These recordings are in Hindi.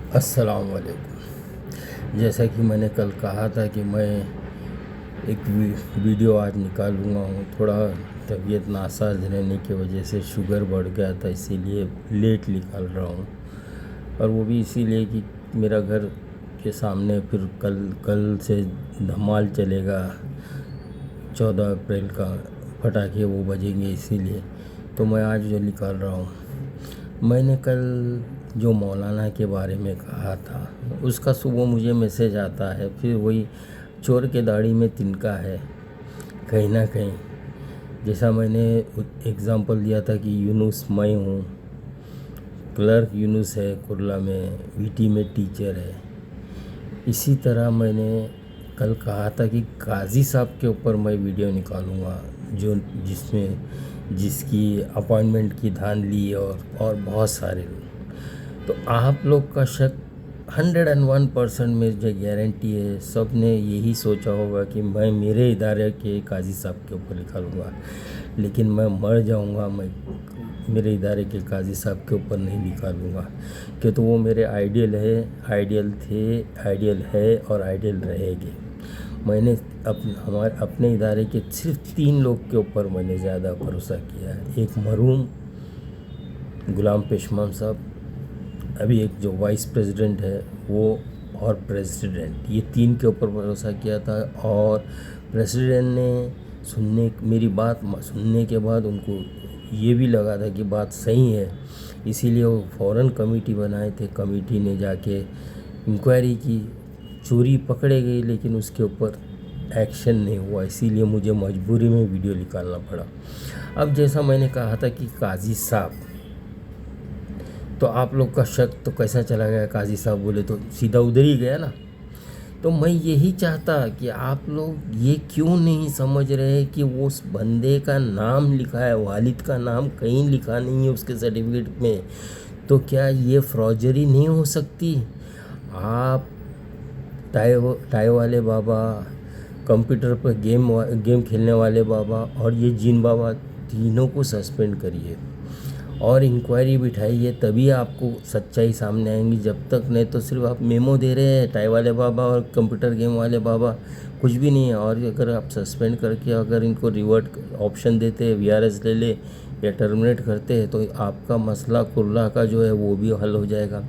अस्सलाम वालेकुम। जैसा कि मैंने कल कहा था कि मैं एक वीडियो आज निकालूंगा हूँ। थोड़ा तबीयत नासाज रहने की वजह से शुगर बढ़ गया था, इसीलिए लेट निकाल रहा हूँ। और वो भी इसीलिए कि मेरा घर के सामने फिर कल से धमाल चलेगा। 14 अप्रैल का पटाखे वो बजेंगे, इसीलिए तो मैं आज जो निकाल रहा हूँ। मैंने कल जो मौलाना के बारे में कहा था, उसका सुबह मुझे मैसेज आता है, फिर वही चोर के दाढ़ी में तिनका है कहीं ना कहीं। जैसा मैंने एग्ज़ाम्पल दिया था कि यूनुस मैं हूँ, क्लर्क यूनुस है कुरला में, वीटी में टीचर है। इसी तरह मैंने कल कहा था कि काजी साहब के ऊपर मैं वीडियो निकालूंगा, जो जिसकी अपॉइंटमेंट की धांधली और बहुत सारे लोग। तो आप लोग का शक 101% मुझे गारंटी है, सब ने यही सोचा होगा कि मैं मेरे इदारे के काजी साहब के ऊपर निकालूंगा, लेकिन मैं मर जाऊंगा, मैं मेरे इदारे के काजी साहब के ऊपर नहीं निकालूंगा। कि तो वो मेरे आइडियल थे, आइडियल है और आइडियल रहेंगे। मैंने अपने इदारे के सिर्फ 3 लोग के ऊपर मैंने ज़्यादा भरोसा किया है। एक मरहूम गुलाम पेशमान साहब, अभी एक जो वाइस प्रेसिडेंट है वो, और प्रेसिडेंट, ये 3 के ऊपर भरोसा किया था। और प्रेसिडेंट ने मेरी बात सुनने के बाद उनको ये भी लगा था कि बात सही है, इसीलिए वो फ़ौरन कमेटी बनाए थे। कमेटी ने जाके इंक्वायरी की, चोरी पकड़े गई, लेकिन उसके ऊपर एक्शन नहीं हुआ, इसीलिए मुझे मजबूरी में वीडियो निकालना पड़ा। अब जैसा मैंने कहा था कि काजी साहब, तो आप लोग का शक तो कैसा चला गया, काजी साहब बोले तो सीधा उधर ही गया ना। तो मैं यही चाहता कि आप लोग ये क्यों नहीं समझ रहे कि वो उस बंदे का नाम लिखा है, वालिद का नाम कहीं लिखा नहीं है उसके सर्टिफिकेट में। तो क्या ये फ्रॉजरी नहीं हो सकती? आप टाई वाले बाबा, कंप्यूटर पर गेम खेलने वाले बाबा और ये जिन बाबा, तीनों को सस्पेंड करिए और इंक्वायरी बिठाइए, तभी आपको सच्चाई सामने आएंगी। जब तक नहीं तो सिर्फ आप मेमो दे रहे हैं, टाई वाले बाबा और कंप्यूटर गेम वाले बाबा, कुछ भी नहीं है। और अगर आप सस्पेंड करके अगर इनको रिवर्ट ऑप्शन देते, वीआरएस ले ले या टर्मिनेट करते हैं, तो आपका मसला कुर्ला का जो है वो भी हल हो जाएगा।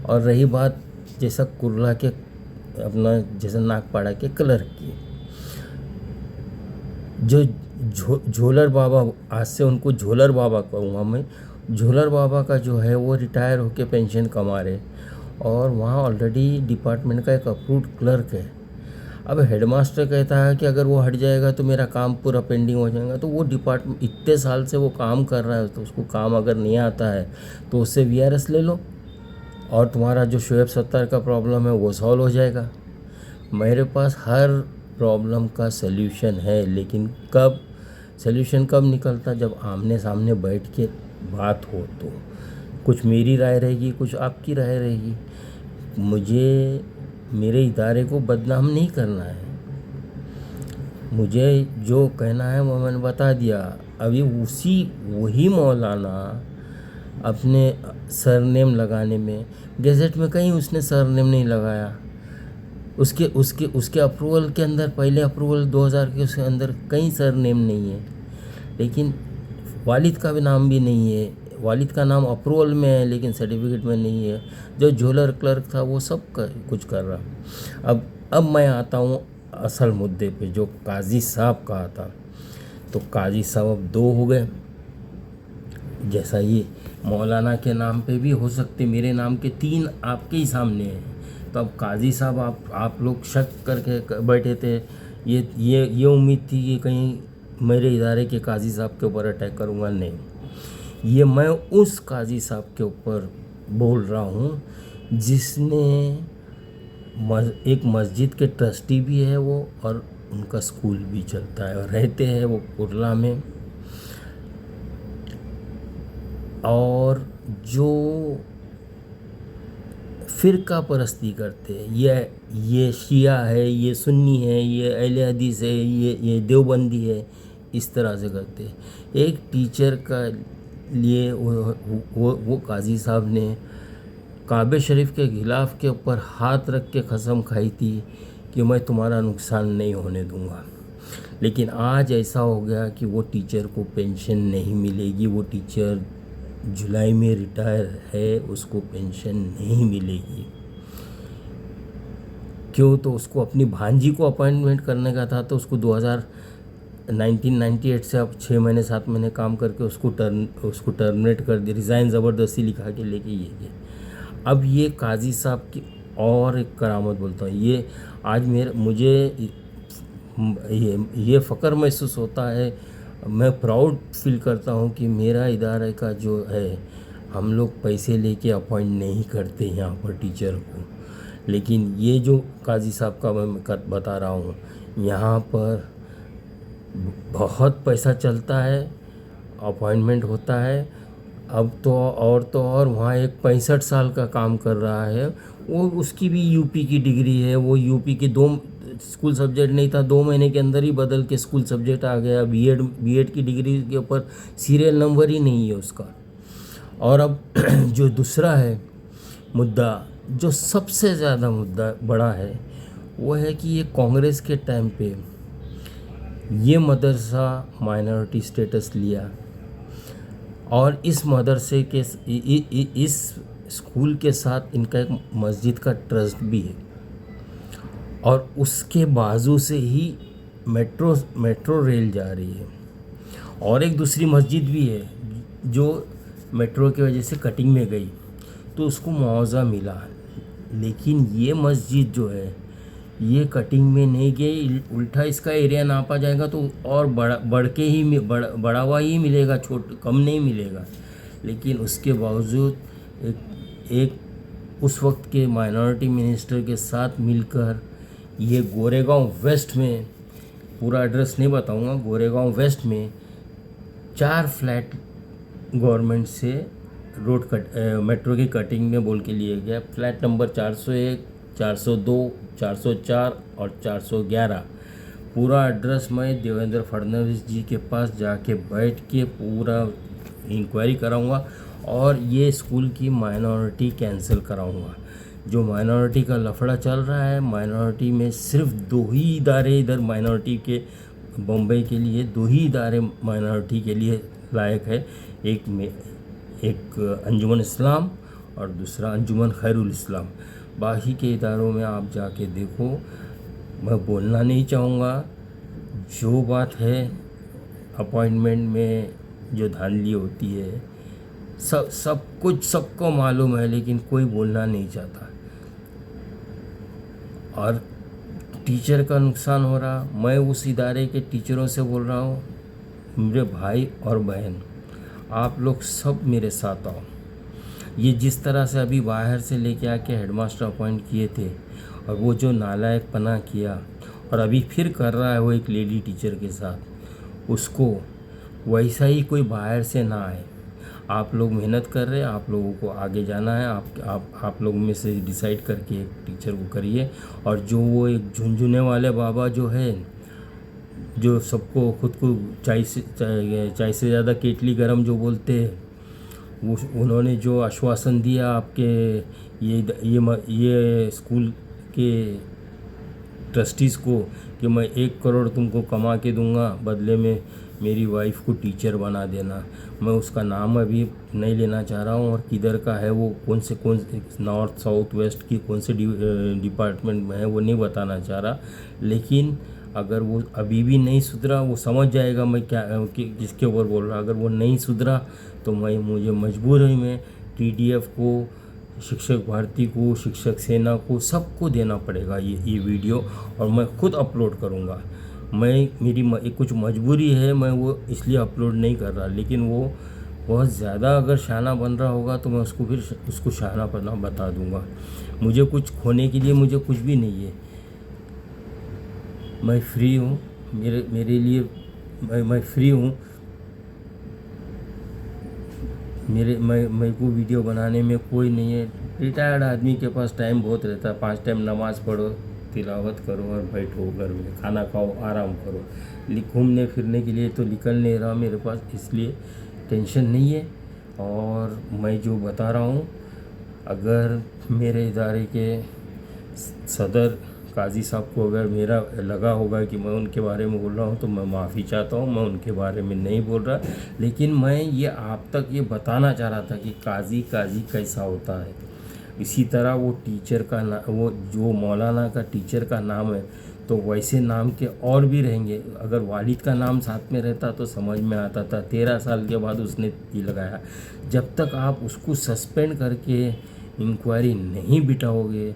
और रही बात जैसा कुर्ला के अपना जैसा नागपाड़ा के क्लर्क की, जो झोलर बाबा, आज से उनको झोलर बाबा कहूँगा मैं, झोलर बाबा का जो है वो रिटायर होकर पेंशन कमा रहे, और वहाँ ऑलरेडी डिपार्टमेंट का एक अप्रूव्ड क्लर्क है। अब हेडमास्टर कहता है कि अगर वो हट जाएगा तो मेरा काम पूरा पेंडिंग हो जाएगा। तो वो डिपार्टमेंट इतने साल से वो काम कर रहा है, तो उसको काम अगर नहीं आता है तो उससे वीआरएस ले लो और तुम्हारा जो शोएब सत्तार का प्रॉब्लम है वो सॉल्व हो जाएगा। मेरे पास हर प्रॉब्लम का सल्यूशन है, लेकिन सल्यूशन कब निकलता? जब आमने सामने बैठ के बात हो। तो कुछ मेरी राय रहेगी, कुछ आपकी राय रहेगी। मुझे मेरे इदारे को बदनाम नहीं करना है, मुझे जो कहना है वो मैंने बता दिया। अभी वही मौलाना अपने सरनेम लगाने में, गैजेट में कहीं उसने सरनेम नहीं लगाया। उसके उसके उसके अप्रूवल के अंदर, पहले अप्रूवल 2000 के, उसके अंदर कहीं सरनेम नहीं है। लेकिन वालिद का भी नाम भी नहीं है, वालिद का नाम अप्रूवल में है लेकिन सर्टिफिकेट में नहीं है। जो झोलर क्लर्क था वो सब कुछ कर रहा। अब मैं आता हूँ असल मुद्दे पे, जो काजी साहब कहा था। तो काजी साहब अब 2 हो गए, जैसा ये मौलाना के नाम पे भी हो सकते, मेरे नाम के 3 आपके ही सामने हैं। तो अब काजी साहब, आप लोग शक करके बैठे थे, ये उम्मीद थी कि कहीं मेरे इदारे के काजी साहब के ऊपर अटैक करूँगा। नहीं, ये मैं उस काजी साहब के ऊपर बोल रहा हूँ जिसने एक मस्जिद के ट्रस्टी भी है वो, और उनका स्कूल भी चलता है, और रहते हैं वो कुरला में। और जो फ़िरका परस्ती करते हैं, ये शिया है, ये सुन्नी है, ये अहले हदीस है, ये देवबंदी है, इस तरह से करते हैं। एक टीचर का लिए वो काजी साहब ने काबे शरीफ के गिलाफ के ऊपर हाथ रख के कसम खाई थी कि मैं तुम्हारा नुकसान नहीं होने दूंगा। लेकिन आज ऐसा हो गया कि वो टीचर को पेंशन नहीं मिलेगी। वो टीचर जुलाई में रिटायर है, उसको पेंशन नहीं मिलेगी। क्यों? तो उसको अपनी भांजी को अपॉइंटमेंट करने का था, तो उसको 1998 से अब 6 महीने 7 महीने काम करके उसको टर्मिनेट कर दिया, रिज़ाइन ज़बरदस्ती लिखा के लेके ये। अब ये काजी साहब की और एक करामत बोलता हूँ, ये आज मुझे ये फ़ख्र महसूस होता है, मैं प्राउड फील करता हूँ कि मेरा इदारे का जो है, हम लोग पैसे लेके अपॉइंट नहीं करते यहाँ पर टीचर को। लेकिन ये जो काजी साहब का मैं बता रहा हूँ, यहाँ पर बहुत पैसा चलता है, अपॉइंटमेंट होता है। अब तो और वहाँ एक 65 साल का काम कर रहा है, वो उसकी भी यूपी की डिग्री है। वो यूपी की 2 स्कूल सब्जेक्ट नहीं था, 2 महीने के अंदर ही बदल के स्कूल सब्जेक्ट आ गया। बीएड की डिग्री के ऊपर सीरियल नंबर ही नहीं है उसका। और अब जो दूसरा है मुद्दा, जो सबसे ज़्यादा मुद्दा बड़ा है, वो है कि ये कांग्रेस के टाइम पे ये मदरसा माइनॉरिटी स्टेटस लिया, और इस मदरसे के इस स्कूल के साथ इनका एक मस्जिद का ट्रस्ट भी है, और उसके बाजू से ही मेट्रो रेल जा रही है। और एक दूसरी मस्जिद भी है जो मेट्रो की वजह से कटिंग में गई, तो उसको मुआवजा मिला। लेकिन ये मस्जिद जो है, ये कटिंग में नहीं गई, उल्टा इसका एरिया नापा जाएगा तो और बढ़ावा ही मिलेगा, कम नहीं मिलेगा। लेकिन उसके बावजूद एक उस वक्त के माइनॉरिटी मिनिस्टर के साथ मिलकर ये गोरेगांव वेस्ट में, पूरा एड्रेस नहीं बताऊंगा, गोरेगांव वेस्ट में 4 फ्लैट गवर्नमेंट से मेट्रो की कटिंग में बोल के लिए गया। फ्लैट नंबर 401, 402, 404 और 411। पूरा एड्रेस मैं देवेंद्र फडणवीस जी के पास जाके बैठ के पूरा इंक्वायरी कराऊंगा, और ये स्कूल की माइनॉरिटी कैंसिल कराऊंगा। जो माइनॉरिटी का लफड़ा चल रहा है, माइनॉरिटी में सिर्फ 2 ही इदारे इधर माइनॉरिटी के, बम्बई के लिए 2 ही इदारे माइनॉरिटी के लिए लायक है, एक अंजुमन इस्लाम और दूसरा अंजुमन खैरुल इस्लाम। बाकी के इदारों में आप जाके देखो। मैं बोलना नहीं चाहूँगा, जो बात है अपॉइंटमेंट में जो धांधली होती है, सब कुछ सबको मालूम है, लेकिन कोई बोलना नहीं चाहता। और टीचर का नुकसान हो रहा, मैं उस इदारे के टीचरों से बोल रहा हूँ, मेरे भाई और बहन, आप लोग सब मेरे साथ आओ। ये जिस तरह से अभी बाहर से लेके आके हेडमास्टर अपॉइंट किए थे, और वो जो नालायकपना किया और अभी फिर कर रहा है वो एक लेडी टीचर के साथ, उसको वैसा ही कोई बाहर से ना आए। आप लोग मेहनत कर रहे हैं, आप लोगों को आगे जाना है, आप लोग में से डिसाइड करके एक टीचर को करिए। और जो वो एक झुनझुने वाले बाबा जो है, जो सबको खुद को चाय से ज़्यादा केटली गरम जो बोलते हैं, वो उन्होंने जो आश्वासन दिया आपके ये स्कूल के ट्रस्टीज़ को कि मैं 1 करोड़ तुमको कमा के दूंगा, बदले में मेरी वाइफ को टीचर बना देना। मैं उसका नाम अभी नहीं लेना चाह रहा हूँ, और किधर का है वो, कौन से नॉर्थ साउथ वेस्ट की कौन से डिपार्टमेंट में है वो नहीं बताना चाह रहा। लेकिन अगर वो अभी भी नहीं सुधरा, वो समझ जाएगा मैं किसके ऊपर बोल रहा। अगर वो नहीं सुधरा तो मुझे मजबूर है, मैं TDF को, शिक्षक भारती को, शिक्षक सेना को, सबको देना पड़ेगा ये वीडियो, और मैं खुद अपलोड करूँगा। मेरी कुछ मजबूरी है, मैं वो इसलिए अपलोड नहीं कर रहा। लेकिन वो बहुत ज़्यादा अगर शाना बन रहा होगा तो मैं उसको शाना बनना बता दूँगा। मुझे कुछ खोने के लिए मुझे कुछ भी नहीं है, मैं फ्री हूँ। मेरे लिए मैं फ्री हूँ। मेरे को वीडियो बनाने में कोई नहीं है। रिटायर्ड आदमी के पास टाइम बहुत रहता है, 5 टाइम नमाज़ पढ़ो, तिलावत करो और बैठो घर में, खाना खाओ, आराम करो। घूमने फिरने के लिए तो निकल नहीं रहा मेरे पास, इसलिए टेंशन नहीं है। और मैं जो बता रहा हूँ, अगर मेरे इदारे के सदर काजी साहब को अगर मेरा लगा होगा कि मैं उनके बारे में बोल रहा हूँ तो मैं माफ़ी चाहता हूँ, मैं उनके बारे में नहीं बोल रहा। लेकिन मैं ये आप तक ये बताना चाह रहा था कि काजी कैसा होता है। इसी तरह वो टीचर का वो जो मौलाना का टीचर का नाम है, तो वैसे नाम के और भी रहेंगे। अगर वालिद का नाम साथ में रहता तो समझ में आता था। 13 साल के बाद उसने ये लगाया। जब तक आप उसको सस्पेंड करके इंक्वायरी नहीं बिठाओगे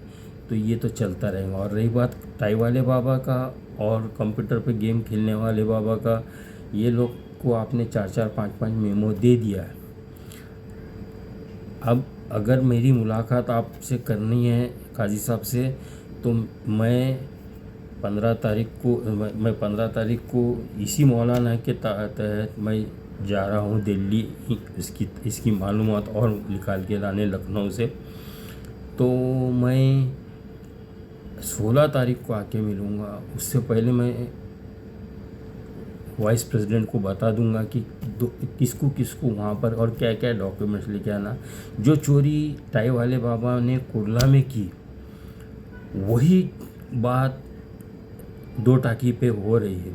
तो ये तो चलता रहेगा। और रही बात टाई वाले बाबा का और कंप्यूटर पे गेम खेलने वाले बाबा का, ये लोग को आपने 4-4, 5-5 मेमो दे दिया है। अब अगर मेरी मुलाकात आपसे करनी है काजी साहब से, तो मैं 15 तारीख को इसी मौलाना के तहत मैं जा रहा हूँ दिल्ली, इसकी मालूमात और निकाल के लाने लखनऊ से। तो मैं 16 तारीख को आके मिलूँगा। उससे पहले मैं वाइस प्रेसिडेंट को बता दूंगा कि किसको वहाँ पर और क्या क्या डॉक्यूमेंट्स लेके आना। जो चोरी टाई वाले बाबा ने कुर्ला में की, वही बात 2 टाकी पे हो रही है।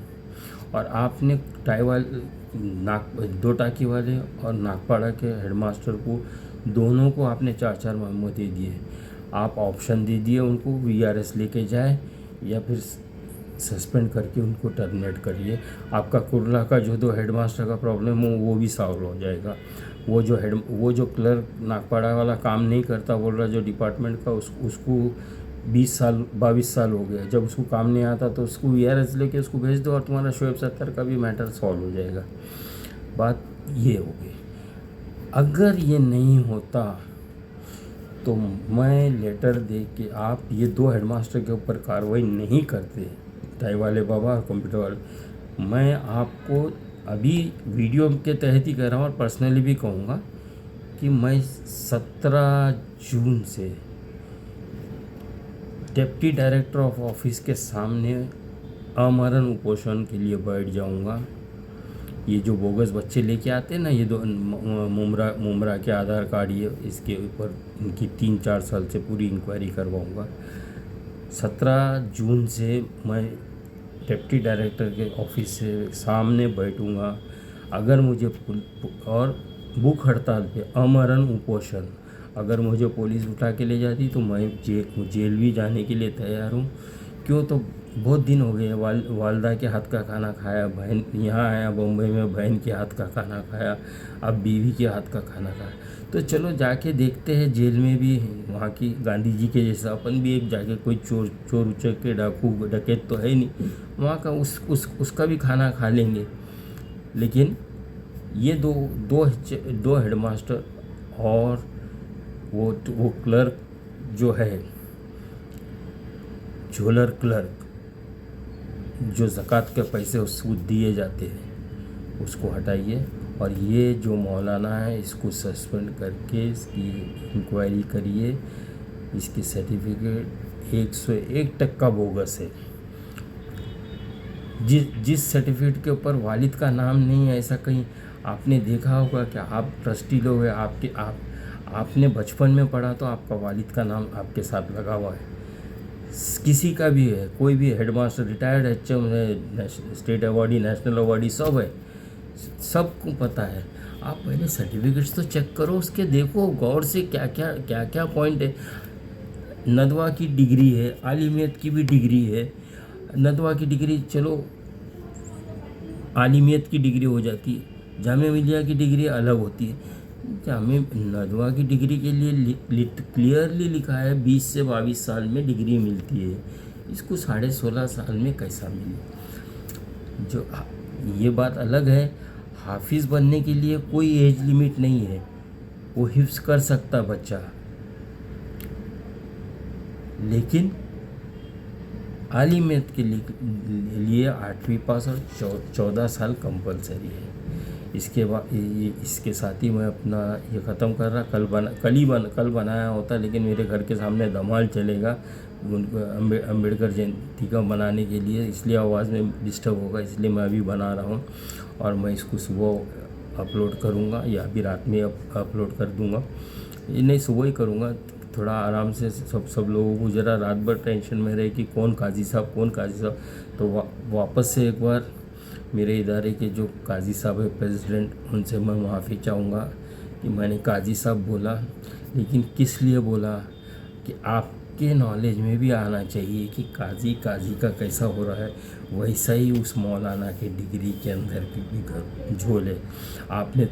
और आपने दो टाकी वाले और नागपाड़ा के हेडमास्टर को, दोनों को आपने 4-4 मेमो दे दिए। आप ऑप्शन दे दिए उनको, VRS लेके जाए या फिर सस्पेंड करके उनको टर्मिनेट करिए। आपका कुर्ला का जो 2 हेडमास्टर का प्रॉब्लम हो वो भी सॉल्व हो जाएगा। वो जो क्लर्क नागपाड़ा वाला काम नहीं करता बोल रहा, जो डिपार्टमेंट का, उसको 22 साल हो गया। जब उसको काम नहीं आता तो उसको VRS लेके उसको भेज दो और तुम्हारा शोएब सत्तर का भी मैटर सॉल्व हो जाएगा। बात ये हो गई। अगर ये नहीं होता तो मैं लेटर दे के, आप ये 2 हेडमास्टर के ऊपर कार्रवाई नहीं करते, टाई वाले बाबा और कंप्यूटर वाले, मैं आपको अभी वीडियो के तहत ही कह रहा हूँ और पर्सनली भी कहूँगा कि मैं 17 जून से डिप्टी डायरेक्टर ऑफ ऑफिस के सामने आमरण उपोषण के लिए बैठ जाऊँगा। ये जो बोगस बच्चे लेके आते हैं ना, ये 2 मुमरा के आधार कार्ड, ये इसके ऊपर इनकी 3-4 साल से पूरी इंक्वायरी करवाऊँगा। 17 जून से मैं डिप्टी डायरेक्टर के ऑफिस से सामने बैठूँगा। अगर मुझे और भूख हड़ताल पे आमरण उपोषण, अगर मुझे पुलिस उठा के ले जाती तो मैं जेल भी जाने के लिए तैयार हूँ। क्यों, तो बहुत दिन हो गए। वालदा के हाथ का खाना खाया, बहन यहाँ आया बम्बई में, बहन के हाथ का खाना खाया, अब बीवी के हाथ का खाना खाया। तो चलो जाके देखते हैं जेल में भी वहाँ की गांधी जी के जैसा अपन भी एक जाके, कोई चोर उचक के डाकू डकैत तो है नहीं, वहाँ का उसका भी खाना खा लेंगे। लेकिन ये दो हेडमास्टर और वो क्लर्क जो है, झोलर क्लर्क, जो ज़कात के पैसे उसको दिए जाते हैं, उसको हटाइए। और ये जो मौलाना है इसको सस्पेंड करके इसकी इंक्वायरी करिए। इसकी सर्टिफिकेट 101% बोगस है। जिस सर्टिफिकेट के ऊपर वालिद का नाम नहीं है, ऐसा कहीं आपने देखा होगा क्या? आप ट्रस्टी लोग हैं, आपने बचपन में पढ़ा तो आपका वालिद का नाम आपके साथ लगा हुआ है। किसी का भी है, कोई भी हेडमास्टर, रिटायर्ड HM है, स्टेट अवार्डी, नेशनल अवार्डी, सब है, सबको पता है। आप पहले सर्टिफिकेट्स तो चेक करो, उसके देखो गौर से क्या क्या पॉइंट है। नदवा की डिग्री है, आलिमियत की भी डिग्री है। नदवा की डिग्री चलो आलिमियत की डिग्री हो जाती है, जामिया मिलिया की डिग्री अलग होती है। जामिया नदवा की डिग्री के लिए क्लियरली लिखा है 20 से 22 साल में डिग्री मिलती है। इसको 16.5 साल में कैसा मिली? जो ये बात अलग है। हाफिज़ बनने के लिए कोई एज लिमिट नहीं है, वो हिफ्ज़ कर सकता बच्चा। लेकिन आलिमियत के लिए 8वीं पास और 14 साल कंपलसरी है। इसके साथ ही मैं अपना ये ख़त्म कर रहा। कल बनाया होता, लेकिन मेरे घर के सामने धमाल चलेगा उनको अम्बेडकर जयंती का बनाने के लिए, इसलिए आवाज़ में डिस्टर्ब होगा, इसलिए मैं अभी बना रहा हूँ। और मैं इसको सुबह अपलोड करूँगा या अभी रात में अपलोड कर दूँगा। ये नहीं, सुबह ही करूँगा, थोड़ा आराम से सब लोगों को, ज़रा रात भर टेंशन में रहे कि कौन काजी साहब। तो वापस से एक बार मेरे इदारे के जो काजी साहब है प्रेसिडेंट, उनसे मैं माफ़ी चाहूँगा कि मैंने काजी साहब बोला, लेकिन किस लिए बोला कि आपके नॉलेज में भी आना चाहिए कि काजी का कैसा हो रहा है, वैसा ही उस मौलाना के डिग्री के अंदर भी झोल है। आपने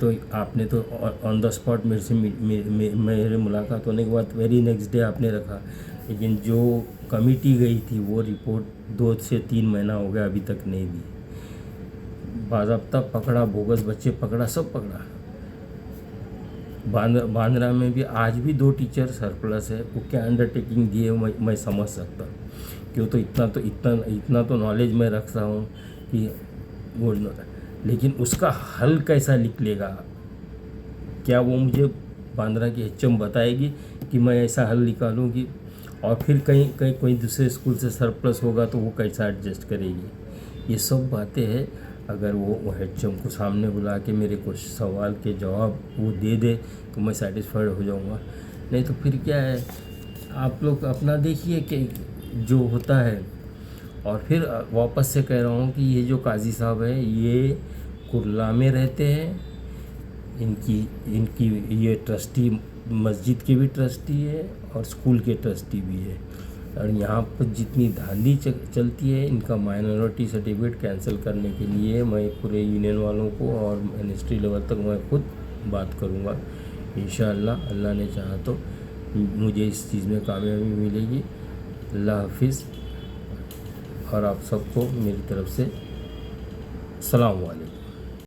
तो ऑन द स्पॉट मेरे से मेरे मुलाकात होने के बाद वेरी नेक्स्ट डे आपने रखा, लेकिन जो कमिटी गई थी वो रिपोर्ट 2 से 3 महीना हो गया अभी तक नहीं दी। बाज़ाब्ता पकड़ा, बोगस बच्चे पकड़ा, सब पकड़ा। बांद्रा में भी आज भी 2 टीचर सरप्लस है, वो क्या अंडरटेकिंग दिए मैं समझ सकता हूँ। क्यों, तो इतना तो नॉलेज मैं रखता हूँ कि वो, लेकिन उसका हल कैसा निकलेगा, क्या वो मुझे बांद्रा की एचएम बताएगी कि मैं ऐसा हल निकालूँगी, और फिर कहीं कोई दूसरे स्कूल से सरप्लस होगा तो वो कैसा एडजस्ट करेगी। ये सब बातें हैं। अगर वो एचएम को सामने बुला के मेरे कुछ सवाल के जवाब वो दे तो मैं सेटिस्फाइड हो जाऊँगा। नहीं तो फिर क्या है, आप लोग अपना देखिए कि जो होता है। और फिर वापस से कह रहा हूँ कि ये जो काजी साहब है ये कुर्ला में रहते हैं, इनकी ये ट्रस्टी, मस्जिद के भी ट्रस्टी है और स्कूल के ट्रस्टी भी है। और यहाँ पर जितनी धांधली चलती है, इनका माइनॉरिटी सर्टिफिकेट कैंसिल करने के लिए मैं पूरे यूनियन वालों को और मिनिस्ट्री लेवल तक मैं खुद बात करूँगा। इंशाअल्लाह अल्लाह ने चाहा तो मुझे इस चीज़ में कामयाबी मिलेगी। अल्लाह हाफिज़, और आप सबको मेरी तरफ से सलाम वालेकुम।